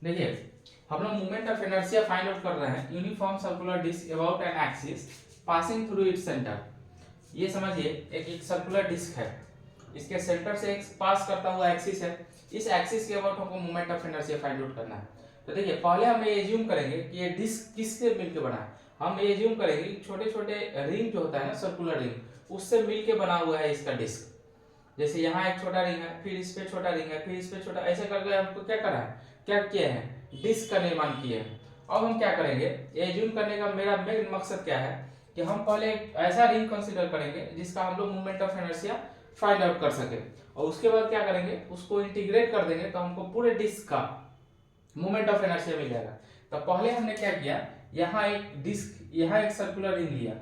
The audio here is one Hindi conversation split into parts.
देखिए हम लोग moment of inertia find out कर रहे हैं uniform circular disc about an axis passing through its centre. ये समझिए एक सर्कुलर डिस्क है, इसके सेंटर से एक पास करता हुआ एक्सिस है। इस एक्सिस के अबाउट हमको moment of inertia find out करना है। तो देखिए पहले हम ये एज्यूम करेंगे कि ये डिस्क किससे मिलकर बना है। हम ये एज्यूम करेंगे कि छोटे छोटे रिंग जो होता है ना, सर्कुलर रिंग, उससे मिलके बना हुआ है इसका डिस्क। जैसे यहाँ एक छोटा रिंग है, फिर इस पे छोटा रिंग है, फिर इस पे छोटा, ऐसे करके हमको क्या करा है, क्या किए हैं, डिस्क का निर्माण किए हैं। अब हम क्या करेंगे, एज्यूम करने का मेरा मेन मकसद क्या है कि हम पहले एक ऐसा रिंग कंसीडर करेंगे जिसका हम लोग moment of inertia find out कर सके, और उसके बाद क्या करेंगे, उसको इंटीग्रेट कर देंगे तो हमको पूरे डिस्क का मोमेंट ऑफ इनर्शिया मिल जाएगा। तो पहले हमने क्या किया, यहाँ एक डिस्क, यहाँ एक सर्कुलर रिंग लिया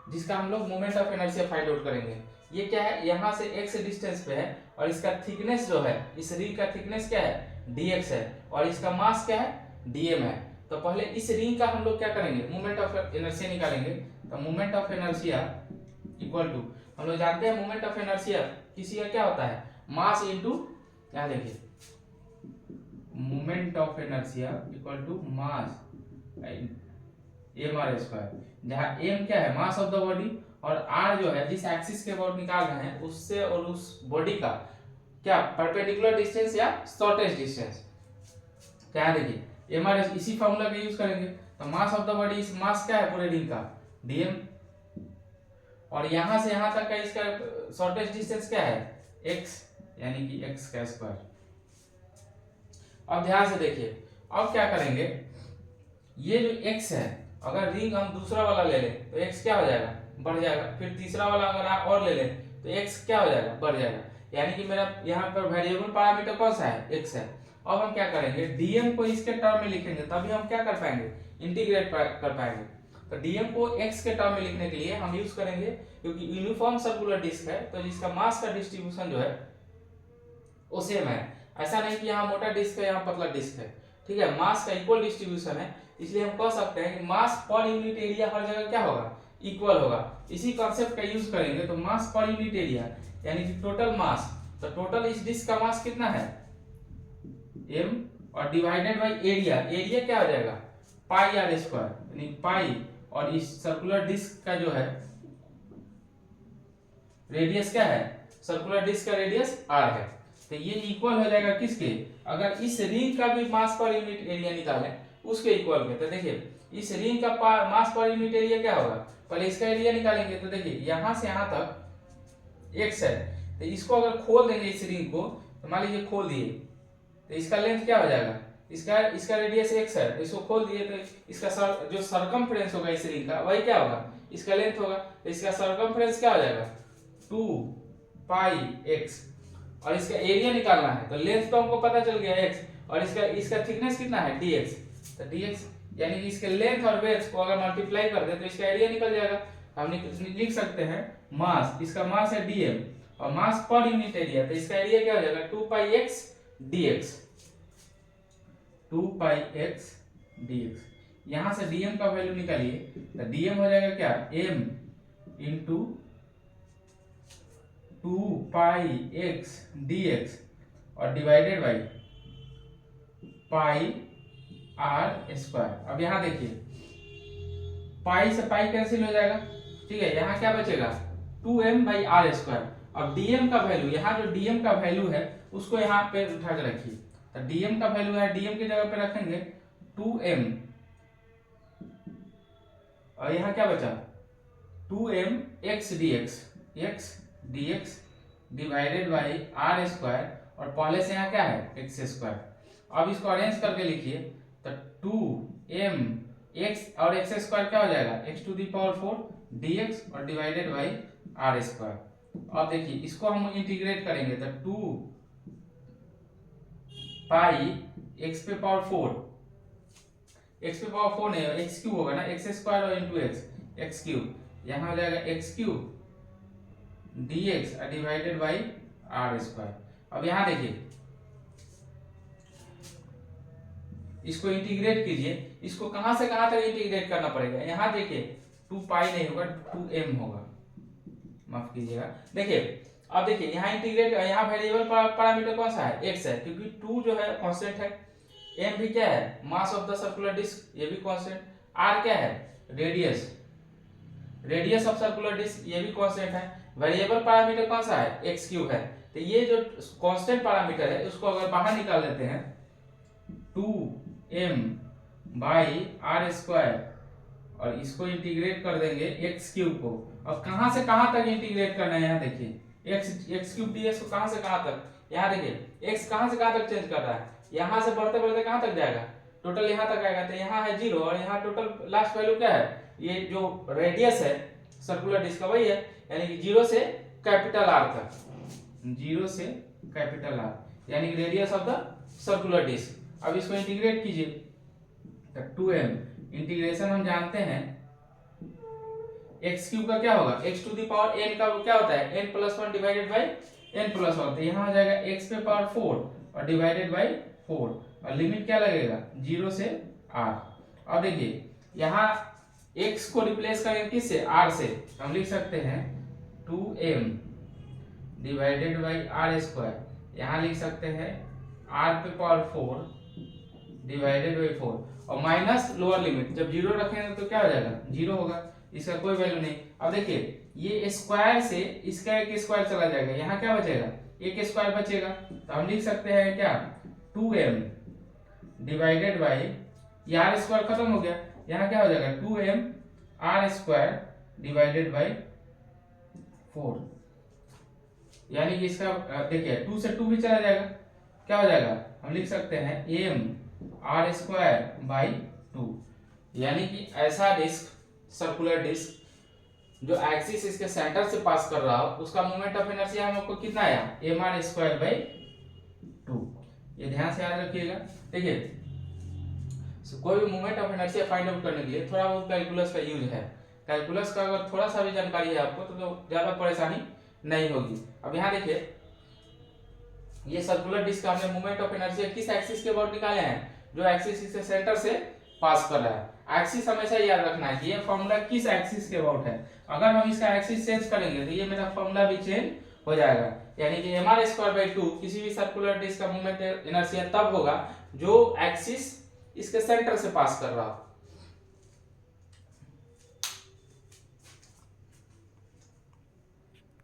जिसका हम लोग moment of inertia find out करेंगे। ये क्या है, यहाँ से x डिस्टेंस पे है, और इसका थिकनेस जो है, इस रिंग का थिकनेस क्या है, dx है, और इसका मास क्या है, dm है। तो पहले इस रिंग का हम लोग क्या करेंगे, मोमेंट ऑफ इनर्शिया निकालेंगे। तो moment of inertia equal to, हम लोग जानते हैं मोमेंट ऑफ इनर्शिया किसी का क्या होता है, मास इनटू, यहाँ देखिए moment of inertia equal to mass mr square, जहाँ m क्या है, मास ऑफ द बॉडी, और r जो है जिस एक्सिस के अबाउट निकाल रहे हैं उससे और उस बॉडी का क्या परपेंडिकुलर डिस्टेंस या शॉर्टेस्ट डिस्टेंस। क्या देखिए mr इसी फॉर्मूला का यूज करेंगे। तो मास ऑफ द बॉडी, इस मास क्या है पूरे रिंग का, dm, और यहां से यहां तक का इसका शॉर्टेस्ट डिस्टेंस क्या है, x, यानी कि x का स्क्वायर। अब ध्यान से देखिए, अब क्या करेंगे, ये जो x है, अगर रिंग हम दूसरा वाला ले लें तो x क्या हो जाएगा, बढ़ जाएगा। फिर तीसरा वाला अगर आप और ले लें तो x क्या हो जाएगा, बढ़ जाएगा। यानी कि मेरा यहाँ पर वेरिएबल पैरामीटर कौन सा है, x है। अब हम क्या करेंगे, dm को इसके टर्म में लिखेंगे, तभी हम क्या कर पाएंगे, इंटीग्रेट कर पाएंगे। तो dm को x के टर्म में लिखने के लिए हम यूज करेंगे, क्योंकि यूनिफॉर्म सर्कुलर डिस्क है तो जिसका मास का डिस्ट्रीब्यूशन जो है वो सेम है। ऐसा नहीं कि यहाँ मोटा डिस्क है, यहाँ पतला डिस्क है, ठीक है, मास का इक्वल डिस्ट्रीब्यूशन है। इसलिए हम कह सकते हैं कि मास पर यूनिट एरिया हर जगह क्या होगा, इक्वल होगा। इसी कॉन्सेप्ट का यूज करेंगे तो मास पर यूनिट एरिया यानी कि टोटल मास, तो टोटल इस डिस्क का मास कितना है, m, और डिवाइडेड बाय एरिया, एरिया क्या हो जाएगा, पाई आर स्क्वायर, यानी पाई, और इस सर्कुलर डिस्क का जो है रेडियस क्या है, सर्कुलर डिस्क का रेडियस r है। तो ये इक्वल हो जाएगा किसके, अगर इस रिंग का भी मास पर यूनिट एरिया निकालें उसके इक्वल के। तो देखिए इस रिंग का मास पर यूनिट एरिया क्या होगा, पहले इसका एरिया निकालेंगे। तो देखिए यहां से यहां तक x है, तो इसको अगर खोल देंगे इस रिंग को, तो मान लीजिए खोल दिए, तो इसका लेंथ क्या हो जाएगा, इसका रेडियस x है, तो इसको खोल दिए तो इसका जो सरकमफ्रेंस होगा इस रिंग का वही क्या होगा, इसका लेंथ होगा। तो इसका सरकमफ्रेंस क्या हो जाएगा, 2 पाई x, और इसका एरिया निकालना है तो लेंथ तो हमको पता चल गया x, और इसका थिकनेस कितना है, dx। तो dx यानी कि इसके लेंथ और वेथ को अगर मल्टीप्लाई कर दे तो इसका एरिया निकल जाएगा। हम लिख सकते हैं मास, इसका मास है dm, और मास पर यूनिट एरिया, तो इसका एरिया क्या हो जाएगा, 2 pi x dx, 2 pi x dx। यहां से dm का वैल्यू निकालिए, तो dm हो जाएगा क्या, m into 2 pi x dx, और divided by pi r square. अब यहां देखिए पाई से पाई कैंसिल हो जाएगा, ठीक है, यहां क्या बचेगा, 2m बाई r स्क्वायर। अब dm का वैल्यू, यहाँ जो dm का वैल्यू है उसको यहाँ पे उठा के रखिए। तो dm का वैल्यू है, dm की जगह पे रखेंगे 2m, और यहाँ क्या बचा, 2m x dx divided by r square, और पहले से यहाँ क्या है, x स्क्वायर। अब इसको अरेंज करके लिखिए, तो 2m x और x स्क्वायर क्या हो जाएगा, x to the power 4 dx, और डिवाइडेड बाई r स्क्वायर। अब देखिए इसको हम इंटीग्रेट करेंगे, तो 2 पाई x पे पावर 4, x पे पावर 4 नहीं, x क्यूब होगा ना, x स्क्वायर और इंटू x क्यूब, यहाँ हो जाएगा x cube dx divided by r square. अब यहाँ देखिए इसको इंटीग्रेट कीजिए, इसको कहां से कहां तक इंटीग्रेट करना पड़ेगा, यहाँ देखिए 2 पाई नहीं होगा, 2m होगा, माफ कीजिएगा। देखिए अब देखिए यहाँ इंटीग्रेट, यहाँ वेरिएबल पैरामीटर कौन सा है, x है, क्योंकि 2 जो है कांस्टेंट है, एम भी क्या है, mass of the circular disc, ये भी कांस्टेंट। आर क्या है, radius, radius of circular disc, ये भी कांस्टेंट है। वेरिएबल पैरामीटर कौन सा है, एक्स क्यूब है। तो ये जो कांस्टेंट पैरामीटर है उसको अगर बाहर निकाल लेते हैं 2m बाई आर स्क्वायर और इसको इंटीग्रेट कर देंगे एक्स क्यूब को। और कहां से कहां तक इंटीग्रेट करना है, यहाँ देखिए एक्स क्यूब डीएक्स को कहां से कहां तक, यहाँ देखिए एक्स कहां से कहां तक चेंज कर रहा है, यहाँ से बढ़ते बढ़ते कहां तक जाएगा, टोटल यहाँ तक आएगा। तो यहाँ है 0 और यहाँ टोटल लास्ट वैल्यू क्या है, ये जो रेडियस है सर्कुलर डिस्क का वही है, यानी कि 0 से कैपिटल आर तक, 0 से कैपिटल आर यानी कि radius of the circular disc. अब इसको इंटीग्रेट कीजिए तो 2m इंटीग्रेशन हम जानते हैं एक्स क्यूब का क्या होगा, X to the power n का वो क्या होता है n plus 1 divided by n plus 1। तो यहाँ आ जाएगा x पे पावर 4 और डिवाइडेड बाई 4 और लिमिट क्या लगेगा 0 से r। अब देखिए यहाँ x को रिप्लेस करेंगे किससे, r से, हम लिख सकते हैं 2m divided by are square, यहाँ लिख सकते हैं r पे पावर 4 डिवाइडेड बाई 4 और माइनस लोअर लिमिट, जब 0 रखेंगे तो क्या हो जाएगा 0 होगा, इसका कोई वैल्यू नहीं। अब देखिए ये स्क्वायर से इसका एक स्क्वायर चला जाएगा, यहाँ क्या बचेगा एक स्क्वायर बचेगा। तो हम लिख सकते हैं क्या 2m डिवाइडेड बाई, ये आर स्क्वायर खत्म हो गया, यहाँ क्या हो जाएगा 2m are square divided by 4, यानी कि इसका देखिए 2 से 2 भी चला जाएगा, क्या हो जाएगा हम लिख सकते हैं m आर स्क्वायर बाई 2। यानी कि ऐसा डिस्क सर्कुलर डिस्क जो एक्सिस इसके सेंटर से पास कर रहा हो उसका मोमेंट ऑफ इनर्शिया हमको कितना आया एम आर स्क्वायर बाई 2। ये ध्यान से याद रखिएगा। देखिए कोई भी moment of inertia find out करने के लिए थोड़ा बहुत कैलकुलस का यूज है। कैलकुलस का अगर थोड़ा सा भी जानकारी है आपको तो ज्यादा परेशानी नहीं होगी। अब यहाँ देखिए ये सर्कुलर डिस्क का हमने मोमेंट ऑफ इनर्शिया किस एक्सिस के अबाउट निकाले हैं, जो एक्सिस इसके सेंटर से पास कर रहा है। एक्सिस हमेशा याद रखना है कि ये फॉर्मूला किस एक्सिस के अबाउट है। अगर हम इसका एक्सिस चेंज करेंगे तो ये मेरा फॉर्मूला भी चेंज हो जाएगा, यानी कि एम आर स्क्वायर बाई 2 किसी भी सर्कुलर डिस्क का मोमेंट इनर्शिया तब होगा जो एक्सिस इसके सेंटर से पास कर रहा हो।